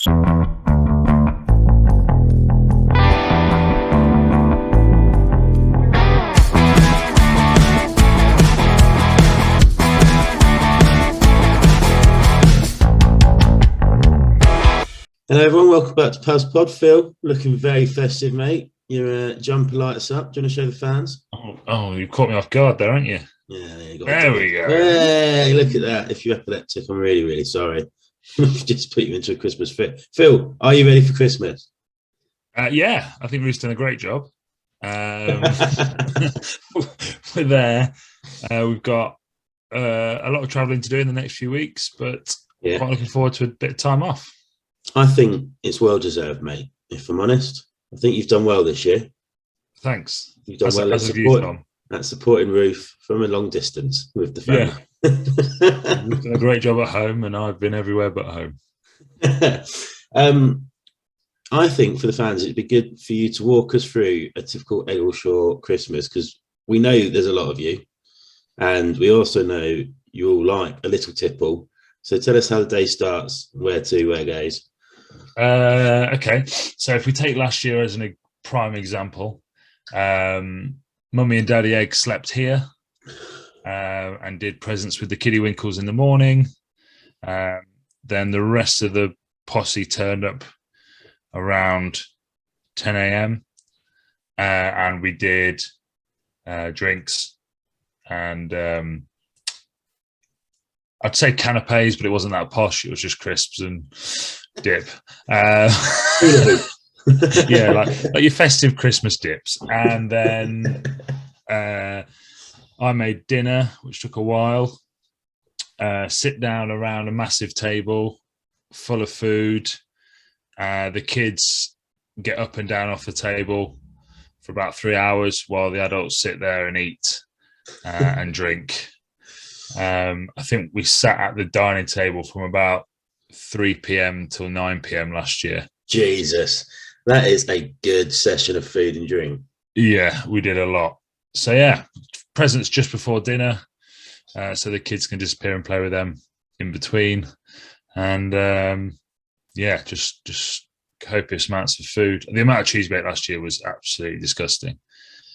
Hello everyone, welcome back to PavsPod. Phil, looking very festive, mate. Your jumper lights up. Do you want to show the fans? Oh, you caught me off guard there, aren't you? Yeah, there we go. Hey, look at that. If you're epileptic, I'm really, really sorry. Just put you into a Christmas fit. Phil, are you ready for Christmas? Yeah, I think Ruth's done a great job. We're there. We've got a lot of travelling to do in the next few weeks, but quite looking forward to a bit of time off. I think it's well deserved, mate. If I'm honest, I think you've done well this year. Thanks. You've done well at supporting Ruth from a long distance with the family. Yeah. You've done a great job at home, and I've been everywhere but home. I think for the fans, it'd be good for you to walk us through a typical Eggleshaw Christmas, because we know there's a lot of you, and we also know you all like a little tipple. So tell us how the day starts, where to, where goes. Okay, so if we take last year as a prime example, Mummy and Daddy Egg slept here and did presents with the kiddie winkles in the morning. Then the rest of the posse turned up around 10 a.m. And we did drinks and I'd say canapes, but it wasn't that posh. It was just crisps and dip. Yeah, like your festive Christmas dips. And then I made dinner, which took a while. Sit down around a massive table full of food. The kids get up and down off the table for about 3 hours while the adults sit there and eat and drink. I think we sat at the dining table from about 3 p.m. till 9 p.m. last year. Jesus, that is a good session of food and drink. Yeah, we did a lot. So yeah, presents just before dinner, so the kids can disappear and play with them in between. And yeah, just copious amounts of food. The amount of cheese we ate last year was absolutely disgusting.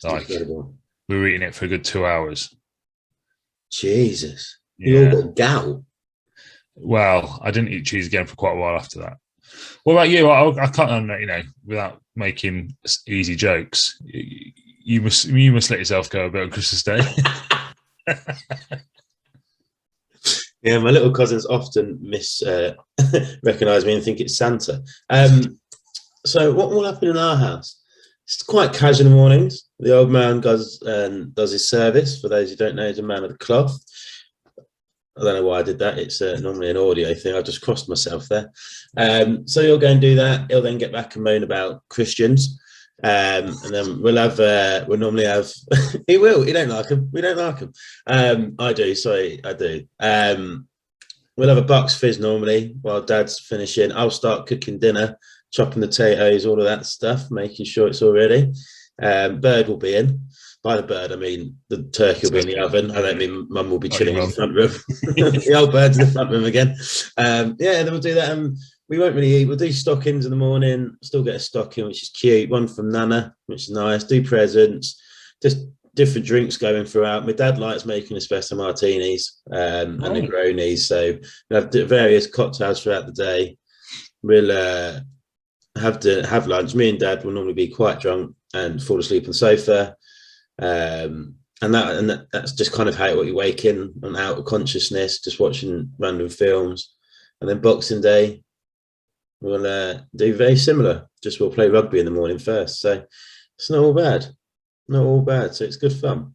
Like, incredible. We were eating it for a good 2 hours. Jesus, you all got gout. Well, I didn't eat cheese again for quite a while after that. What about you? I can't, without making easy jokes, you must let yourself go a bit on Christmas Day. Yeah, my little cousins often recognise me and think it's Santa. So what will happen in our house? It's quite casual in the mornings. The old man does his service. For those who don't know, he's a man of the cloth. I don't know why I did that. It's normally an audio thing. I just crossed myself there. So he'll go and do that. He'll then get back and moan about Christians. And then we'll normally have he don't like them. We don't like them. I do. We'll have a Bucks fizz normally while Dad's finishing. I'll start cooking dinner, chopping the potatoes, all of that stuff, making sure it's all ready. Bird will be in. By the bird, I mean the turkey will be in the oven. I don't mean Mum will be chilling in the front room. The old bird's in the front room again. Yeah, then we'll do that. We won't really eat. We'll do stockings in the morning. Still get a stocking, which is cute. One from Nana, which is nice. Do presents. Just different drinks going throughout. My dad likes making espresso martinis and Negronis. So we'll have various cocktails throughout the day. We'll have lunch. Me and Dad will normally be quite drunk and fall asleep on the sofa. And that's just kind of how you wake in and out of consciousness, just watching random films. And then Boxing Day, we'll do very similar. Just we'll play rugby in the morning first. So it's not all bad. So it's good fun.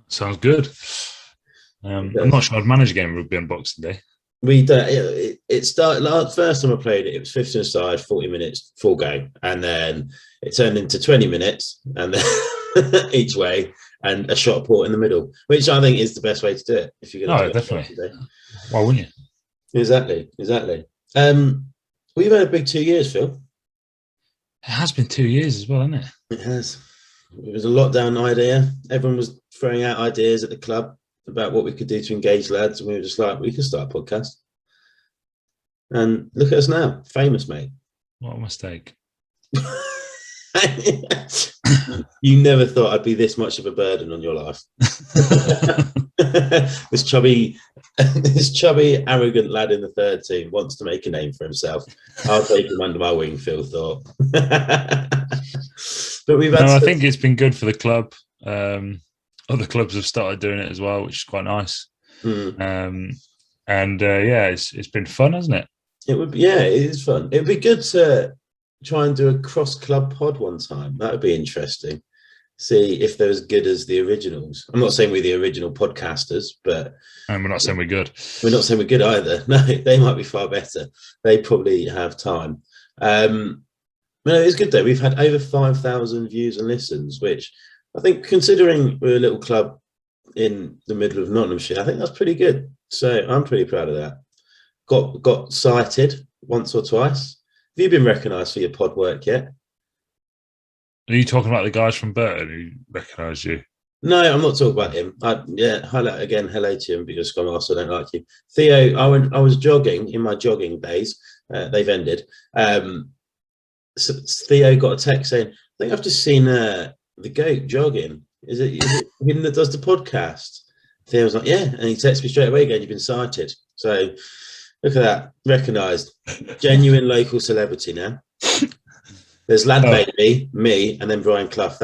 Sounds good. I'm not sure I'd manage a game of rugby on Boxing Day. We don't. It started first time I played it. It was 15 aside, 40 minutes full game, and then it turned into 20 minutes, and then each way, and a shot port in the middle, which I think is the best way to do it. If you're going to do definitely. Why wouldn't you? Exactly. We've had a big 2 years, Phil. It has been 2 years as well, hasn't it? It has. It was a lockdown idea. Everyone was throwing out ideas at the club about what we could do to engage lads, and we were just like, we could start a podcast. And look at us now, famous, mate. What a mistake. You never thought I'd be this much of a burden on your life. this chubby, arrogant lad in the third team wants to make a name for himself. I'll take him under my wing, Phil thought. But we've had I think it's been good for the club. Other clubs have started doing it as well, which is quite nice. It's been fun, hasn't it? It would be, it is fun. It would be good to try and do a cross-club pod one time. That would be interesting. See if they're as good as the originals. I'm not saying we're the original podcasters, but... And we're not saying we're good. We're not saying we're good either. No, they might be far better. They probably have time. No, it's good though. We've had over 5,000 views and listens, which I think, considering we're a little club in the middle of Nottinghamshire, I think that's pretty good. So I'm pretty proud of that. Got cited once or twice. Have you been recognised for your pod work yet? Are you talking about the guys from Burton who recognise you? No, I'm not talking about him. Hello to him, because Scrum Master, I don't like you. Theo, I was jogging in my jogging days. They've ended. So Theo got a text saying, I think I've just seen the goat jogging. Is it him that does the podcast? Theo was like, yeah. And he texted me straight away again, you've been cited. So look at that. Recognised. Genuine local celebrity now. There's Lad Baby, me, and then Brian Clough.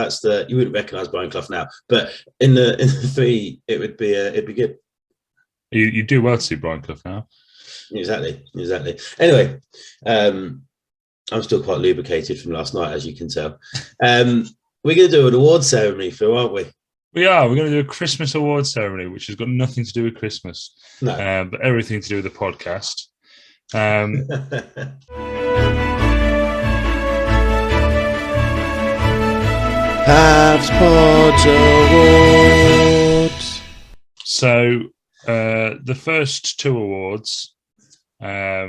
You wouldn't recognise Brian Clough now, but in the three, it'd be good. You do well to see Brian Clough now. Exactly. Anyway, I'm still quite lubricated from last night, as you can tell. We're going to do an award ceremony, Phil, aren't we? We are. We're going to do a Christmas award ceremony, which has got nothing to do with Christmas, but everything to do with the podcast. PavsPod Awards. So the first two awards, well,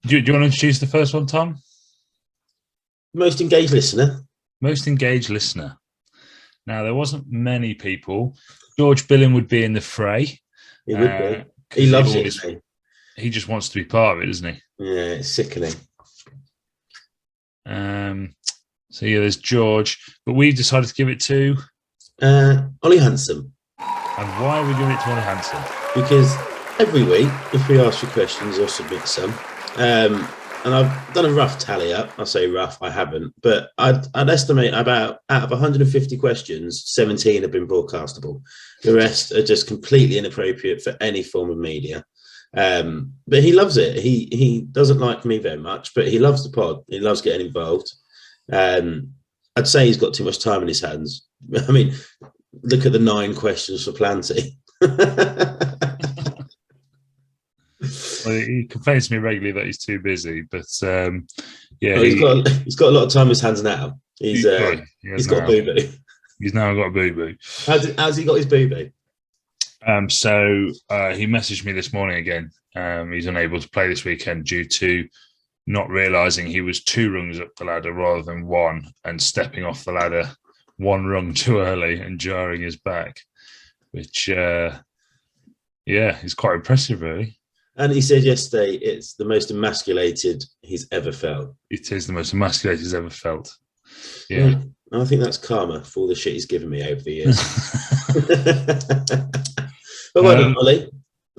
do you want to introduce the first one, Tom? Most engaged listener. Most engaged listener. Now, there wasn't many people. George Billing would be in the fray. He would be. He loves it. He just wants to be part of it, doesn't he? Yeah, it's sickening. So yeah, there's George, but we've decided to give it to Ollie Handsome. And why are we giving it to Ollie Handsome? Because every week, if we ask you questions or submit some, and I've done a rough tally up. I say rough, I haven't, but I'd estimate about out of 150 questions, 17 have been broadcastable. The rest are just completely inappropriate for any form of media. But he loves it. He doesn't like me very much, but he loves the pod. He loves getting involved. I'd say he's got too much time in his hands. I mean, look at the 9 questions for Planty. Well, he complains to me regularly that he's too busy, but he's got a lot of time in his hands now. He's got a boo-boo. He's now got a boo-boo. How's he got his boo-boo? So he messaged me this morning again. He's unable to play this weekend due to not realising he was 2 rungs up the ladder rather than 1, and stepping off the ladder 1 rung too early and jarring his back, which is quite impressive, really. And he said yesterday it's the most emasculated he's ever felt. It is the most emasculated he's ever felt. Yeah. I think that's karma for all the shit he's given me over the years. But well done, Ollie.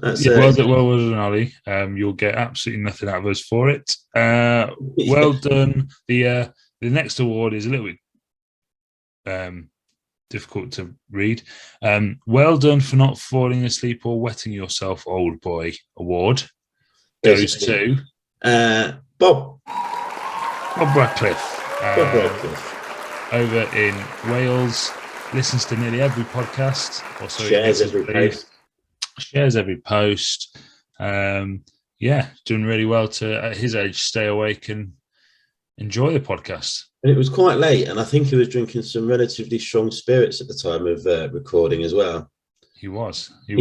Well done, Ollie. You'll get absolutely nothing out of us for it. Well done. The next award is a little bit difficult to read. Well done for not falling asleep or wetting yourself, old boy. Award goes to Bob Radcliffe. Over in Wales, listens to nearly every podcast. Also shares every post. Doing really well to, at his age, stay awake and enjoy the podcast. And it was quite late, and I think he was drinking some relatively strong spirits at the time of recording as well. He was. He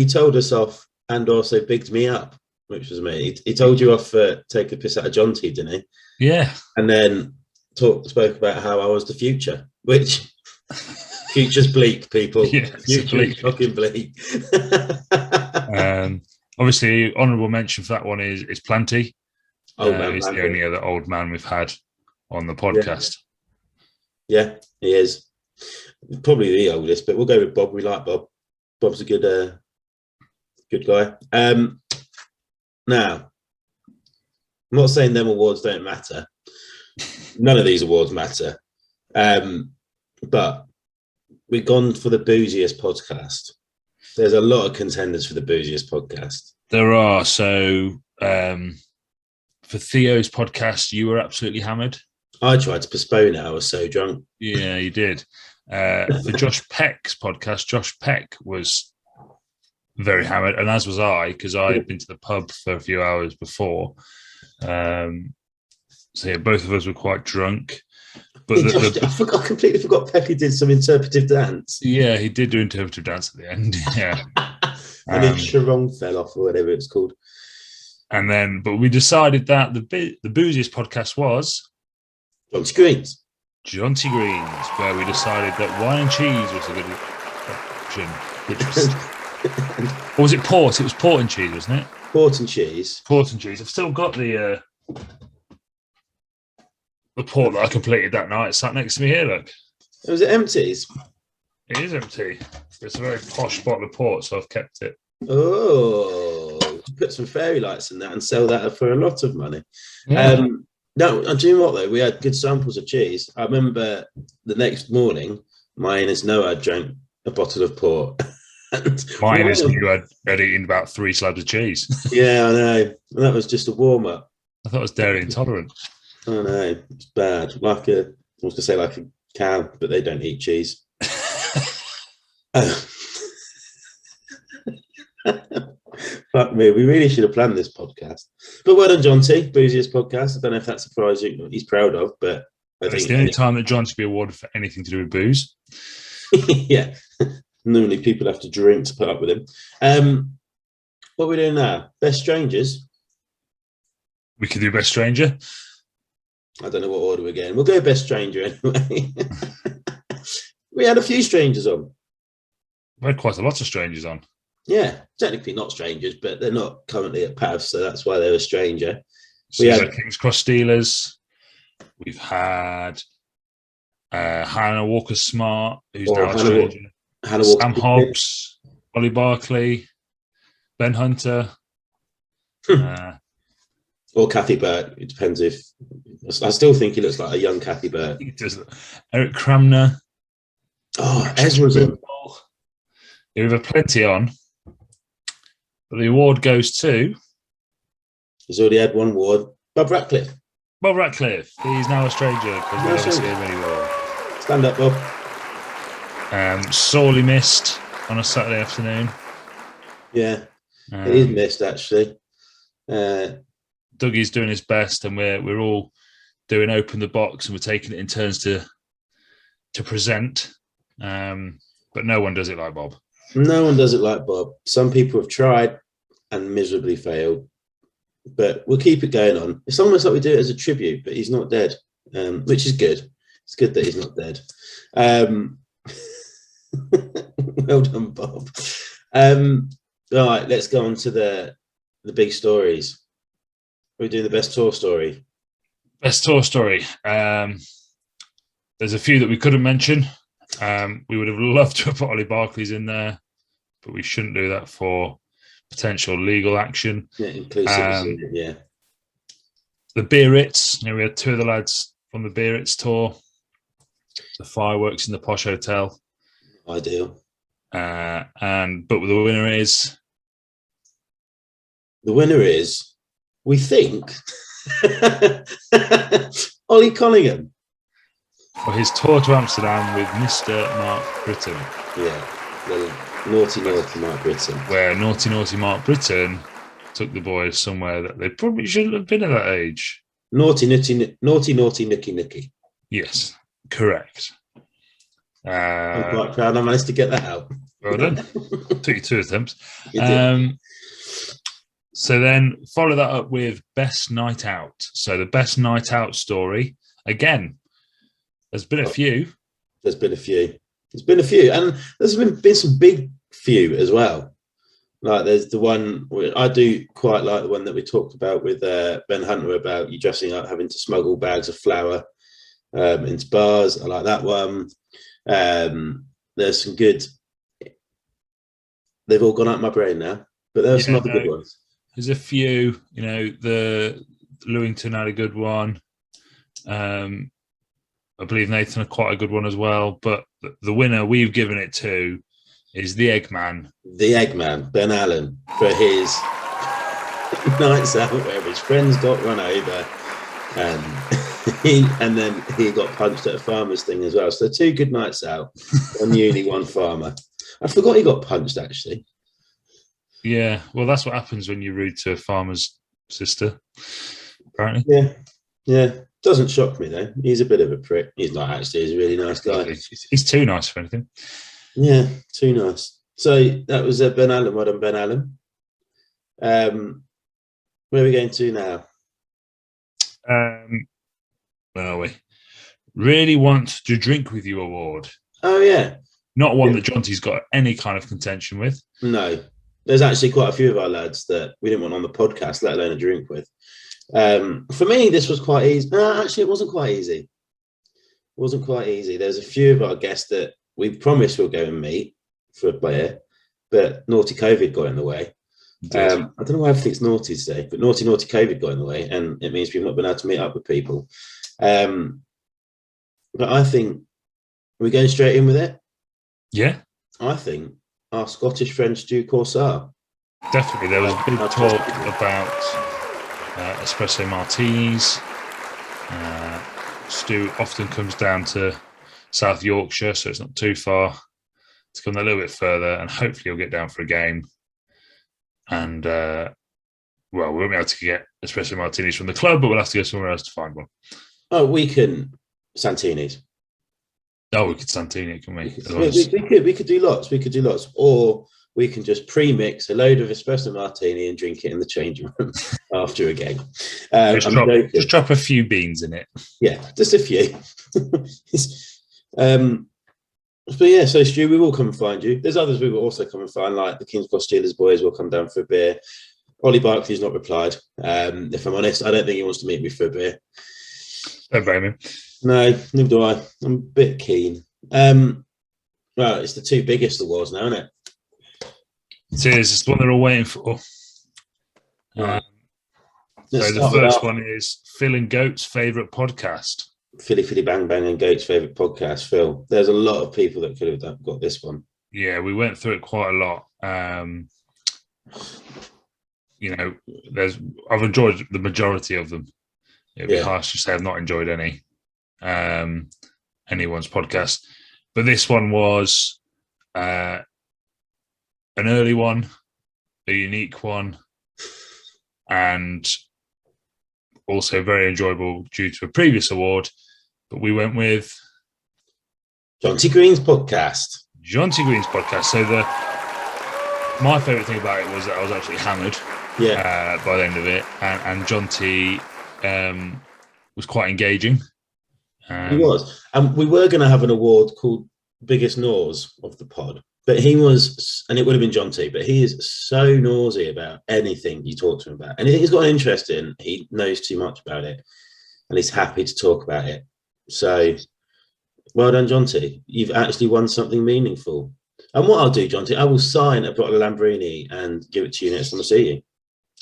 told us off and also bigged me up, which was me. He told you off for take a piss out of John T, didn't he? Yeah. And then spoke about how I was the future, which Future's bleak, people. Yeah, Future is fucking bleak. Obviously, honourable mention for that one is Planty. Old man, He's Planty. the only other old man we've had on the podcast. Yeah, he is. Probably the oldest, but we'll go with Bob. We like Bob. Bob's a good guy. Now, I'm not saying them awards don't matter. None of these awards matter. But we've gone for the booziest podcast. There's a lot of contenders for the booziest podcast. There are. So for Theo's podcast, you were absolutely hammered. I tried to postpone it. I was so drunk. Yeah, you did. For Josh Peck's podcast, Josh Peck was very hammered, and as was I, because I had been to the pub for a few hours before. So yeah, both of us were quite drunk. But I completely forgot Pecky did some interpretive dance. Yeah, he did do interpretive dance at the end. Yeah. And then Sharon fell off or whatever it's called. And then, but we decided that the booziest podcast was Jonty Greens. Jonty Greens, where we decided that wine and cheese was a good option. Which was, or was it port? It was port and cheese, wasn't it? Port and cheese. Port and cheese. I've still got the port that I completed that night. It's sat next to me here, look. Was it empties? It is empty. It's a very posh bottle of port, so I've kept it. Oh, put some fairy lights in that and sell that for a lot of money. Yeah. No, do you know what though? We had good samples of cheese. I remember the next morning, my Innes Noah drank a bottle of port. Mine is you had eaten about 3 slabs of cheese. Yeah, I know. And that was just a warm up. I thought it was dairy intolerant. Oh no, it's bad. I was going to say like a cow, but they don't eat cheese. Fuck me, we really should have planned this podcast. But well done, Jonty, booziest podcast. I don't know if that surprised you. He's proud of, but I it's think the only time that John should be awarded for anything to do with booze. Yeah, normally people have to drink to put up with him. What are we doing now? Best strangers. We could do best stranger. I don't know what order we're getting. We'll go best stranger anyway. We had a few strangers on. We had quite a lot of strangers on. Yeah, technically not strangers, but they're not currently at Pavs, so that's why they're a stranger. So we had King's Cross Steelers. We've had Hannah Walker-Smart, who's now a stranger. Sam Hobbs, Ollie Barkley, Ben Hunter. Or Kathy Burke. It depends if... I still think he looks like a young Kathy Burke. He does. Eric Cramner. Oh, Ezra's in. Yeah, we've had plenty on. But the award goes to... He's already had one award. Bob Ratcliffe. Bob Ratcliffe. He's now a stranger because we never see him anymore. Stand up, Bob. Sorely missed on a Saturday afternoon. Yeah, it is missed, actually. Dougie's doing his best, and we're all doing open the box, and we're taking it in turns to present. But no one does it like Bob. No one does it like Bob. Some people have tried and miserably failed, but we'll keep it going on. It's almost like we do it as a tribute, but he's not dead, which is good. It's good that he's not dead. Well done, Bob. All right, let's go on to the big stories. We're doing the best tour story. Best tour story. There's a few that we couldn't mention. We would have loved to have put Ollie Barkley's in there, but we shouldn't do that for potential legal action. Yeah, inclusive. Yeah. The Biarritz. We had 2 of the lads from the Biarritz tour. The fireworks in the posh hotel. Ideal. But the winner is. The winner is, we think, Ollie Collingham. For his tour to Amsterdam with Mr. Mark Britton. Yeah, the naughty Mark Britton. Where naughty Mark Britton took the boys somewhere that they probably shouldn't have been at that age. Naughty, nookie. Yes, correct. I'm quite proud I managed to get that out. Well done. Took you 2 attempts. So then follow that up with best night out. So the best night out story, again, there's been a few. There's been a few. There's been a few, and there's been some big few as well. Like there's the one I do quite like, the one that we talked about with Ben Hunter about you dressing up, having to smuggle bags of flour into bars. I like that one. There's some good. They've all gone out my brain now, but there are some other good ones. There's a few. The Lewington had a good one. I believe Nathan had quite a good one as well. But the winner we've given it to is the Eggman. The Eggman, Ben Allen, for his nights out where his friends got run over, and then he got punched at a farmer's thing as well. So 2 good nights out, one uni, one farmer. I forgot he got punched, actually. Yeah, well, that's what happens when you're rude to a farmer's sister, apparently. Yeah. Doesn't shock me, though. He's a bit of a prick. He's not actually. He's a really nice guy. He's too nice for anything. Yeah, too nice. So that was Ben Allen. Well done, Ben Allen. Where are we going to now? Where are we? Really Want to Drink With You award. Oh, yeah. Not one that Jonty's got any kind of contention with. No. There's actually quite a few of our lads that we didn't want on the podcast, let alone a drink with. For me, this was quite easy. Actually, it wasn't quite easy. It wasn't quite easy. There's a few of our guests that we promised we'll go and meet for a beer, but naughty COVID got in the way. I don't know why everything's naughty today, but naughty COVID got in the way, and it means we've not been able to meet up with people. But I think we're going straight in with it. Yeah. I think our Scottish friend Stu Corsar. Definitely. There was a big talk about espresso martinis. Stu often comes down to South Yorkshire, so it's not too far to come a little bit further, and hopefully he'll get down for a game. And, we won't be able to get espresso martinis from the club, but we'll have to go somewhere else to find one. Oh, we can Santini's. Oh, we could Santini, can we? We could do lots. We could do lots. Or we can just pre-mix a load of espresso martini and drink it in the changing room after a game. Just drop a few beans in it. Yeah, just a few. But yeah, so Stu, we will come and find you. There's others we will also come and find, like the King's Cross Steelers boys will come down for a beer. Ollie Barkley's not replied. If I'm honest, I don't think he wants to meet me for a beer. Don't blame him. No, neither do I. I'm a bit keen. Well, it's the 2 biggest awards now, isn't it? It is. It's the one they're all waiting for. Right. So the first one is Phil and Goat's favourite podcast. Philly Bang Bang and Goat's favourite podcast, Phil. There's a lot of people that could have got this one. Yeah, we went through it quite a lot. I've enjoyed the majority of them. It'd be harsh to say I've not enjoyed anyone's podcast. But this one was an early one, a unique one, and also very enjoyable due to a previous award. But we went with Jonty Green's podcast. So my favourite thing about it was that I was actually hammered by the end of it, and Jonty was quite engaging. He was. And we were going to have an award called Biggest Nose of the Pod, but he was, and it would have been Jonty, but he is so nosy about anything you talk to him about. Anything he's got an interest in, he knows too much about it, and he's happy to talk about it. So, well done, Jonty. You've actually won something meaningful. And what I'll do, Jonty, I will sign a bottle of Lambrini and give it to you next time I see you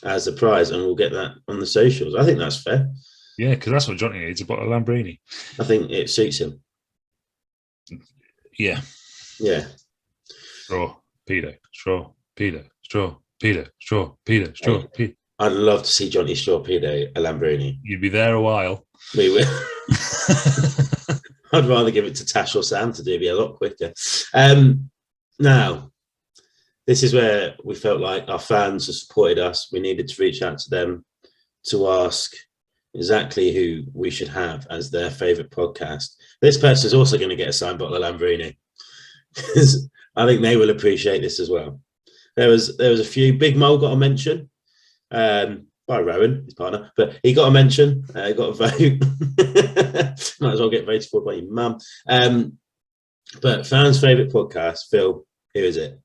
as a prize, and we'll get that on the socials. I think that's fair. Yeah, because that's what Jonty needs, a bottle of Lambrini. I think it suits him. Yeah. Yeah. Straw, pedo, straw, pedo, straw, pedo, straw, pedo, straw, pedo. I'd love to see Jonty Straw pedo a Lambrini. You'd be there a while. We will. I'd rather give it to Tash or Sam to do. It'd be a lot quicker. Now, this is where we felt like our fans have supported us. We needed to reach out to them to ask exactly who we should have as their favourite podcast. This person is also going to get a signed bottle of Lambrini, because I think they will appreciate this as well. There was a few. Big Mole got a mention by Rowan, his partner, but he got a mention. He got a vote. Might as well get voted for by your mum. But fans' favourite podcast, Phil, who is it?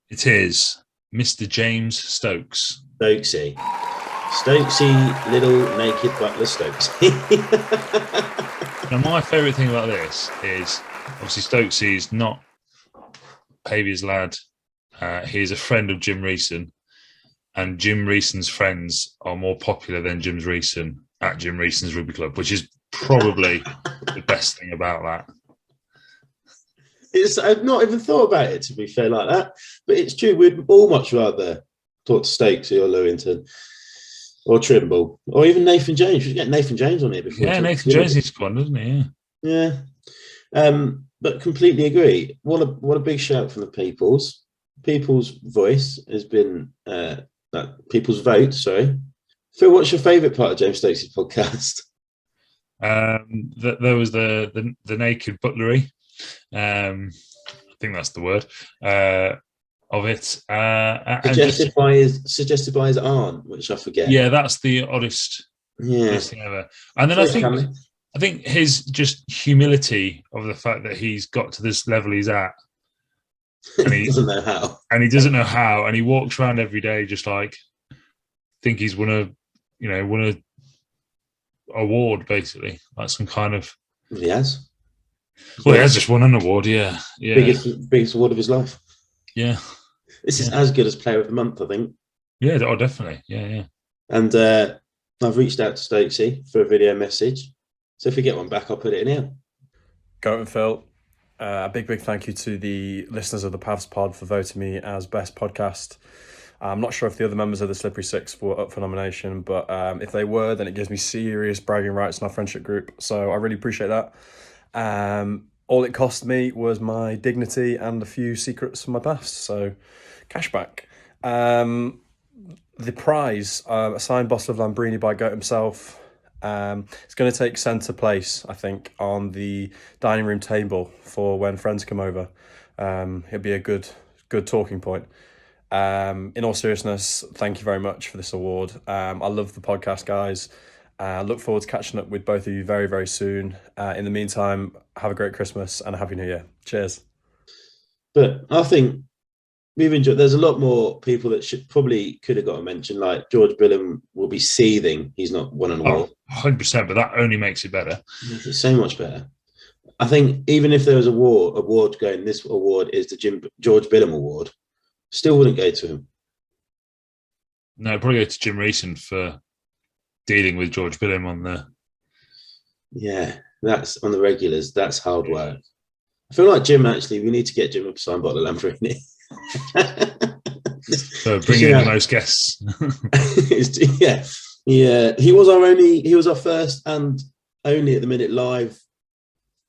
It is Mr. James Stokes. Stokesy. Stokesy, little naked butler Stokesy. Now, my favourite thing about this is obviously Stokesy is not Pavey's lad. He is a friend of Jim Reeson, and Jim Reeson's friends are more popular than Jim Reeson at Jim Reeson's Rugby Club, which is probably the best thing about that. I've not even thought about it, to be fair, like that. But it's true. We'd all much rather talk to Stokesy or Lewington or Trimble or even Nathan James. We should get Nathan James on here before. Yeah, Nathan James is gone, doesn't he? Yeah. But completely agree. What a big shout from the People's. People's voice has been People's vote. Sorry, Phil. What's your favourite part of James Stokesy's podcast? There was the naked butlery. I think that's the word of it. Suggested by his aunt, which I forget. Yeah, that's the oddest thing ever. And then I think his just humility of the fact that he's got to this level he's at. And he doesn't know how. And he doesn't know how. And he walks around every day just like think he's won a award, basically. Like some kind of... He has. Well, he has just won an award, yeah. Biggest award of his life. Yeah. This is as good as Player of the Month, I think. Yeah, definitely. Yeah. And I've reached out to Stokesy for a video message. So if we get one back, I'll put it in here. Go and Phil. A big thank you to the listeners of the PavsPod for voting me as best podcast. I'm not sure if the other members of the Slippery Six were up for nomination, but if they were, then it gives me serious bragging rights in our friendship group. So I really appreciate that. All it cost me was my dignity and a few secrets from my past. So cash back. The prize, a signed bottle of Lambrini by Goat himself. It's going to take centre place, I think, on the dining room table for when friends come over. It'll be a good talking point. In all seriousness, thank you very much for this award. I love the podcast, guys. Look forward to catching up with both of you very, very soon. In the meantime, have a great Christmas and a Happy New Year. Cheers. But I think we've enjoyed. There's a lot more people that could have got a mention. Like George Billam will be seething. He's not won an award. 100%, but that only makes it better. It's so much better. I think even if there was an award going, this award is the George Billam Award, still wouldn't go to him. No, probably go to Jim Reeson for dealing with George Billam on the... Yeah, that's on the regulars. That's hard work. I feel like Jim, actually, we need to get Jim up a signed bottle of Lambrini. So bringing in the most guests. Yeah. He was our first and only at the minute live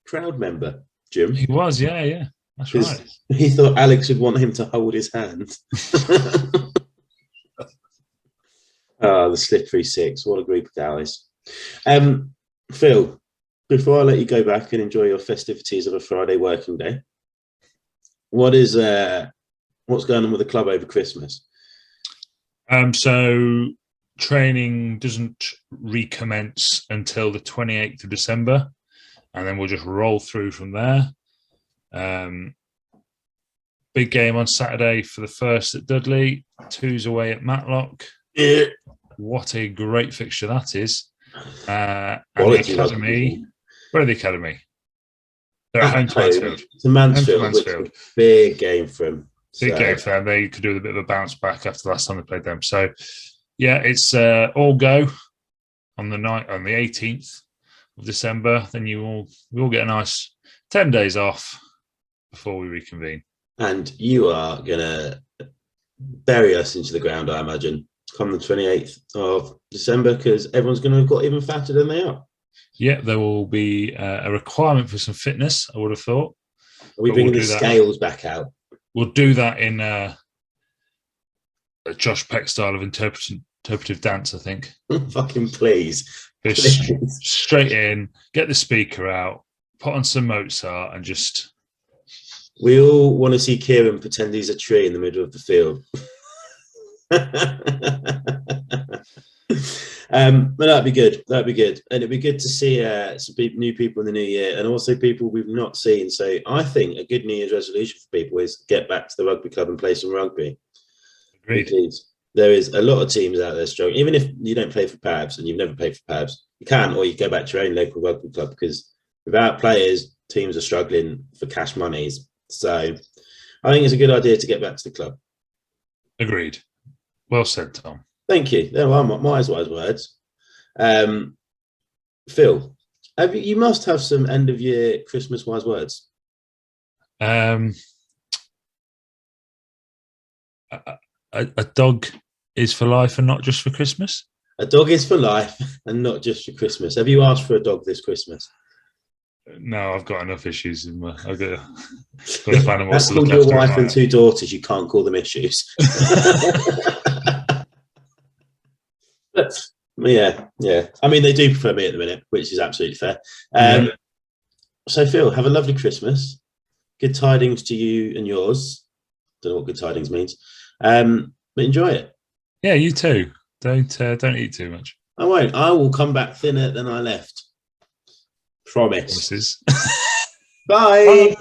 crowd member, Jim. He was, yeah. That's right. He thought Alex would want him to hold his hand. The Slippery Six. What a group of guys. Phil, before I let you go back and enjoy your festivities of a Friday working day, what's going on with the club over Christmas? So training doesn't recommence until the 28th of December, and then we'll just roll through from there. Big game on Saturday for the first at Dudley, 2's away at Matlock. Yeah. What a great fixture that is. And the Academy, where are the Academy? They're at home to Mansfield. To Mansfield. Big game for them. Big game for them. They could do with a bit of a bounce back after the last time they played them. So, yeah, it's all go on the 18th of December. Then we all get a nice 10 days off before we reconvene. And you are going to bury us into the ground, I imagine, come the 28th of December, because everyone's going to have got even fatter than they are. Yeah, there will be a requirement for some fitness, I would have thought. Are we bringing the scales back out? We'll do that in a Josh Peck style of interpretive dance, I think. Fucking please. Straight in, get the speaker out, put on some Mozart, and just... We all want to see Kieran pretend he's a tree in the middle of the field. But that'd be good. That'd be good, and it'd be good to see some new people in the new year, and also people we've not seen. So I think a good New Year's resolution for people is get back to the rugby club and play some rugby. Agreed. Because there is a lot of teams out there struggling. Even if you don't play for Pavs and you've never played for Pavs, you can, or you go back to your own local rugby club, because without players, teams are struggling for cash monies. So I think it's a good idea to get back to the club. Agreed. Well said, Tom. Thank you. There are my wise words. Phil, you must have some end of year Christmas wise words. A dog is for life and not just for Christmas. A dog is for life and not just for Christmas. Have you asked for a dog this Christmas? No, I've got enough issues. I've got enough animals to That's look called after. Your wife and 2 daughters. You can't call them issues. Yeah. I mean, they do prefer me at the minute, which is absolutely fair. So, Phil, have a lovely Christmas. Good tidings to you and yours. Don't know what good tidings means, but enjoy it. Yeah, you too. Don't eat too much. I won't. I will come back thinner than I left. Promise. Promises. Bye.